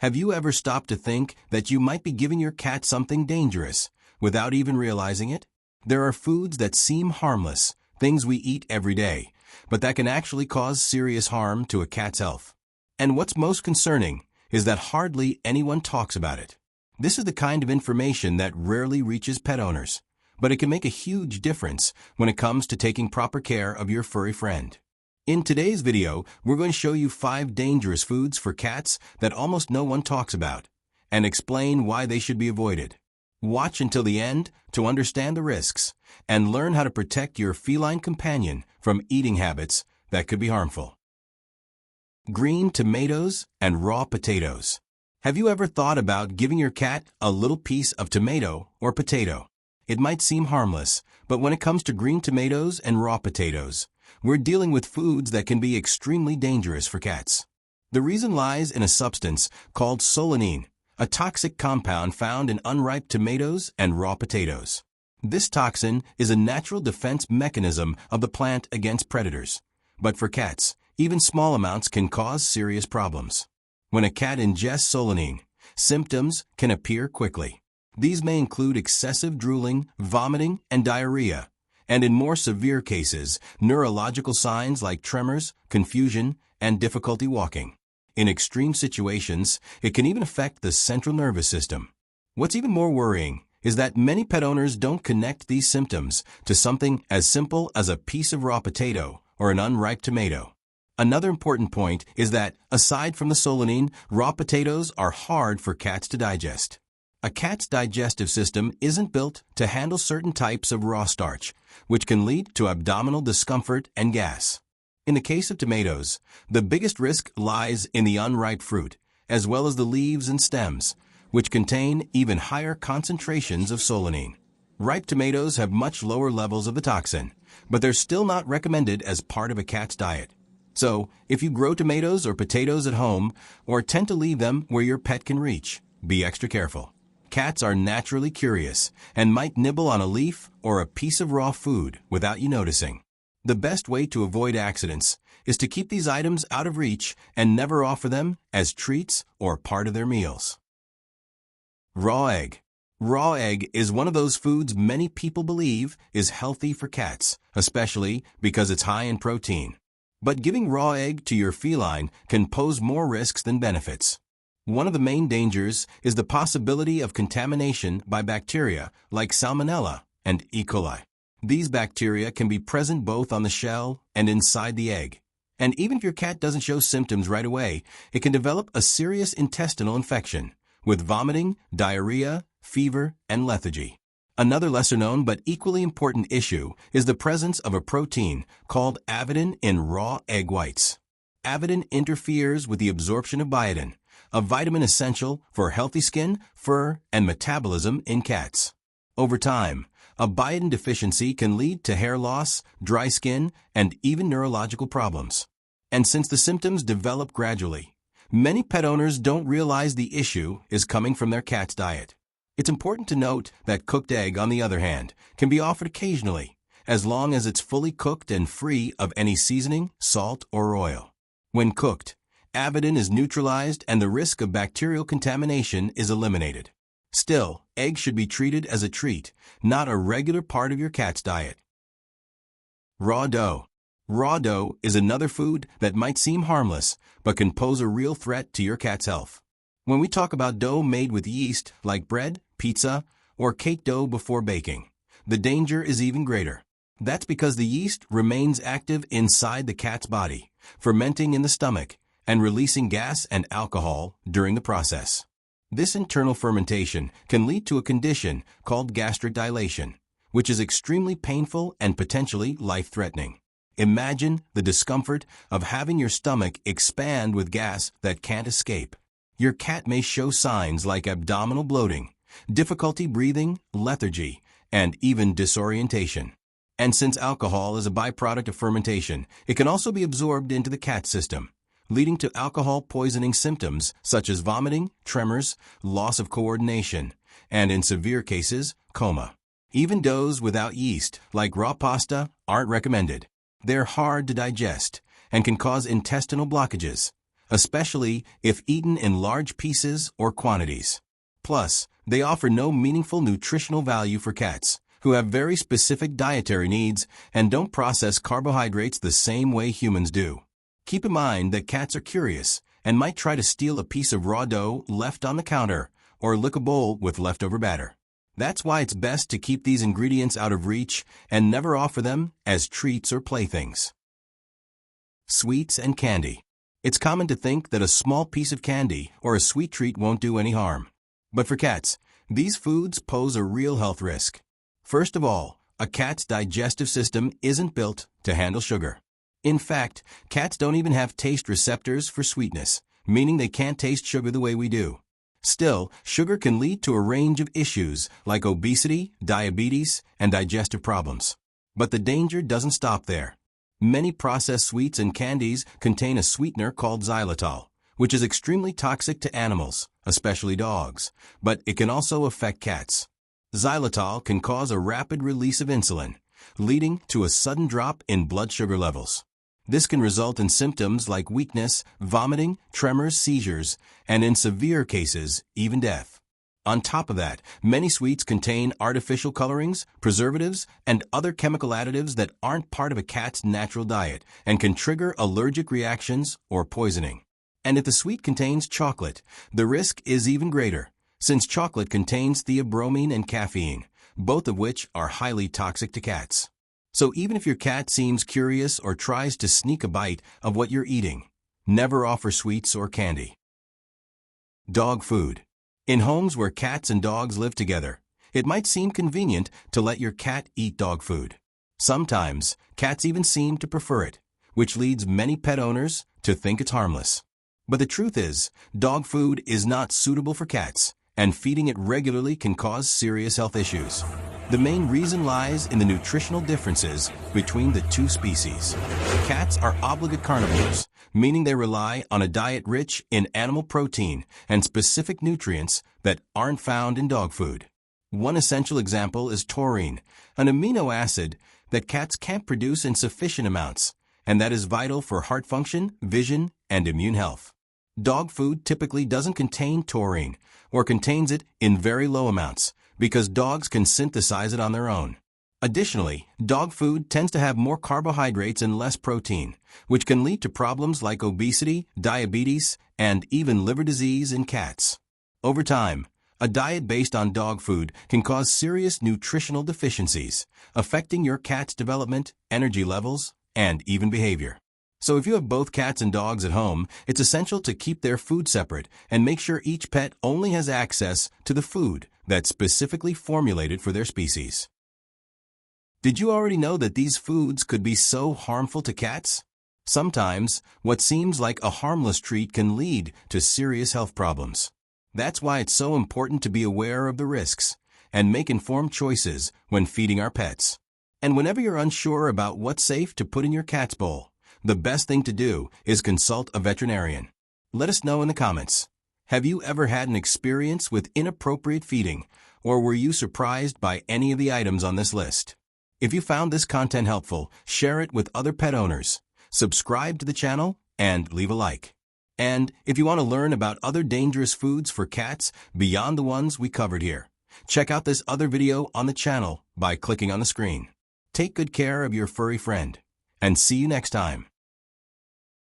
Have you ever stopped to think that you might be giving your cat something dangerous without even realizing it? There are foods that seem harmless, things we eat every day, but that can actually cause serious harm to a cat's health. And what's most concerning is that hardly anyone talks about it. This is the kind of information that rarely reaches pet owners, but it can make a huge difference when it comes to taking proper care of your furry friend. In today's video, we're going to show you 5 dangerous foods for cats that almost no one talks about, and explain why they should be avoided. Watch until the end to understand the risks, and learn how to protect your feline companion from eating habits that could be harmful. Green tomatoes and raw potatoes. Have you ever thought about giving your cat a little piece of tomato or potato? It might seem harmless, but when it comes to green tomatoes and raw potatoes, we're dealing with foods that can be extremely dangerous for cats. The reason lies in a substance called solanine, a toxic compound found in unripe tomatoes and raw potatoes. This toxin is a natural defense mechanism of the plant against predators. But for cats, even small amounts can cause serious problems. When a cat ingests solanine, symptoms can appear quickly. These may include excessive drooling, vomiting, and diarrhea, and in more severe cases, neurological signs like tremors, confusion, and difficulty walking. In extreme situations, it can even affect the central nervous system. What's even more worrying is that many pet owners don't connect these symptoms to something as simple as a piece of raw potato or an unripe tomato. Another important point is that, aside from the solanine, raw potatoes are hard for cats to digest. A cat's digestive system isn't built to handle certain types of raw starch, which can lead to abdominal discomfort and gas. In the case of tomatoes, the biggest risk lies in the unripe fruit, as well as the leaves and stems, which contain even higher concentrations of solanine. Ripe tomatoes have much lower levels of the toxin, but they're still not recommended as part of a cat's diet. So, if you grow tomatoes or potatoes at home, or tend to leave them where your pet can reach, be extra careful. Cats are naturally curious and might nibble on a leaf or a piece of raw food without you noticing. The best way to avoid accidents is to keep these items out of reach and never offer them as treats or part of their meals. Raw egg. Raw egg is one of those foods many people believe is healthy for cats, especially because it's high in protein. But giving raw egg to your feline can pose more risks than benefits. One of the main dangers is the possibility of contamination by bacteria like Salmonella and E. coli. These bacteria can be present both on the shell and inside the egg. And even if your cat doesn't show symptoms right away, it can develop a serious intestinal infection with vomiting, diarrhea, fever, and lethargy. Another lesser-known but equally important issue is the presence of a protein called avidin in raw egg whites. Avidin interferes with the absorption of biotin, a vitamin essential for healthy skin, fur, and metabolism in cats. Over time, a biotin deficiency can lead to hair loss, dry skin, and even neurological problems. And since the symptoms develop gradually, many pet owners don't realize the issue is coming from their cat's diet. It's important to note that cooked egg, on the other hand, can be offered occasionally, as long as it's fully cooked and free of any seasoning, salt, or oil. When cooked, avidin is neutralized and the risk of bacterial contamination is eliminated. Still, eggs should be treated as a treat, not a regular part of your cat's diet. Raw dough. Raw dough is another food that might seem harmless, but can pose a real threat to your cat's health. When we talk about dough made with yeast, like bread, pizza, or cake dough before baking, the danger is even greater. That's because the yeast remains active inside the cat's body, fermenting in the stomach, and releasing gas and alcohol during the process. This internal fermentation can lead to a condition called gastric dilation, which is extremely painful and potentially life-threatening. Imagine the discomfort of having your stomach expand with gas that can't escape. Your cat may show signs like abdominal bloating, difficulty breathing, lethargy, and even disorientation. And since alcohol is a byproduct of fermentation, it can also be absorbed into the cat system, leading to alcohol poisoning symptoms such as vomiting, tremors, loss of coordination, and in severe cases, coma. Even doughs without yeast, like raw pasta, aren't recommended. They're hard to digest and can cause intestinal blockages, especially if eaten in large pieces or quantities. Plus, they offer no meaningful nutritional value for cats, who have very specific dietary needs and don't process carbohydrates the same way humans do. Keep in mind that cats are curious and might try to steal a piece of raw dough left on the counter or lick a bowl with leftover batter. That's why it's best to keep these ingredients out of reach and never offer them as treats or playthings. Sweets and candy. It's common to think that a small piece of candy or a sweet treat won't do any harm. But for cats, these foods pose a real health risk. First of all, a cat's digestive system isn't built to handle sugar. In fact, cats don't even have taste receptors for sweetness, meaning they can't taste sugar the way we do. Still, sugar can lead to a range of issues like obesity, diabetes, and digestive problems. But the danger doesn't stop there. Many processed sweets and candies contain a sweetener called xylitol, which is extremely toxic to animals, especially dogs, but it can also affect cats. Xylitol can cause a rapid release of insulin, leading to a sudden drop in blood sugar levels. This can result in symptoms like weakness, vomiting, tremors, seizures, and in severe cases, even death. On top of that, many sweets contain artificial colorings, preservatives, and other chemical additives that aren't part of a cat's natural diet and can trigger allergic reactions or poisoning. And if the sweet contains chocolate, the risk is even greater, since chocolate contains theobromine and caffeine, both of which are highly toxic to cats. So even if your cat seems curious or tries to sneak a bite of what you're eating, never offer sweets or candy. Dog food. In homes where cats and dogs live together, it might seem convenient to let your cat eat dog food. Sometimes, cats even seem to prefer it, which leads many pet owners to think it's harmless. But the truth is, dog food is not suitable for cats, and feeding it regularly can cause serious health issues. The main reason lies in the nutritional differences between the two species. Cats are obligate carnivores, meaning they rely on a diet rich in animal protein and specific nutrients that aren't found in dog food. One essential example is taurine, an amino acid that cats can't produce in sufficient amounts, and that is vital for heart function, vision, and immune health. Dog food typically doesn't contain taurine, or contains it in very low amounts, because dogs can synthesize it on their own. Additionally, dog food tends to have more carbohydrates and less protein, which can lead to problems like obesity, diabetes, and even liver disease in cats. Over time, a diet based on dog food can cause serious nutritional deficiencies, affecting your cat's development, energy levels, and even behavior. So if you have both cats and dogs at home, it's essential to keep their food separate and make sure each pet only has access to the food that's specifically formulated for their species. Did you already know that these foods could be so harmful to cats? Sometimes, what seems like a harmless treat can lead to serious health problems. That's why it's so important to be aware of the risks and make informed choices when feeding our pets. And whenever you're unsure about what's safe to put in your cat's bowl, the best thing to do is consult a veterinarian. Let us know in the comments. Have you ever had an experience with inappropriate feeding, or were you surprised by any of the items on this list? If you found this content helpful, share it with other pet owners, subscribe to the channel, and leave a like. And if you want to learn about other dangerous foods for cats beyond the ones we covered here, check out this other video on the channel by clicking on the screen. Take good care of your furry friend, and see you next time.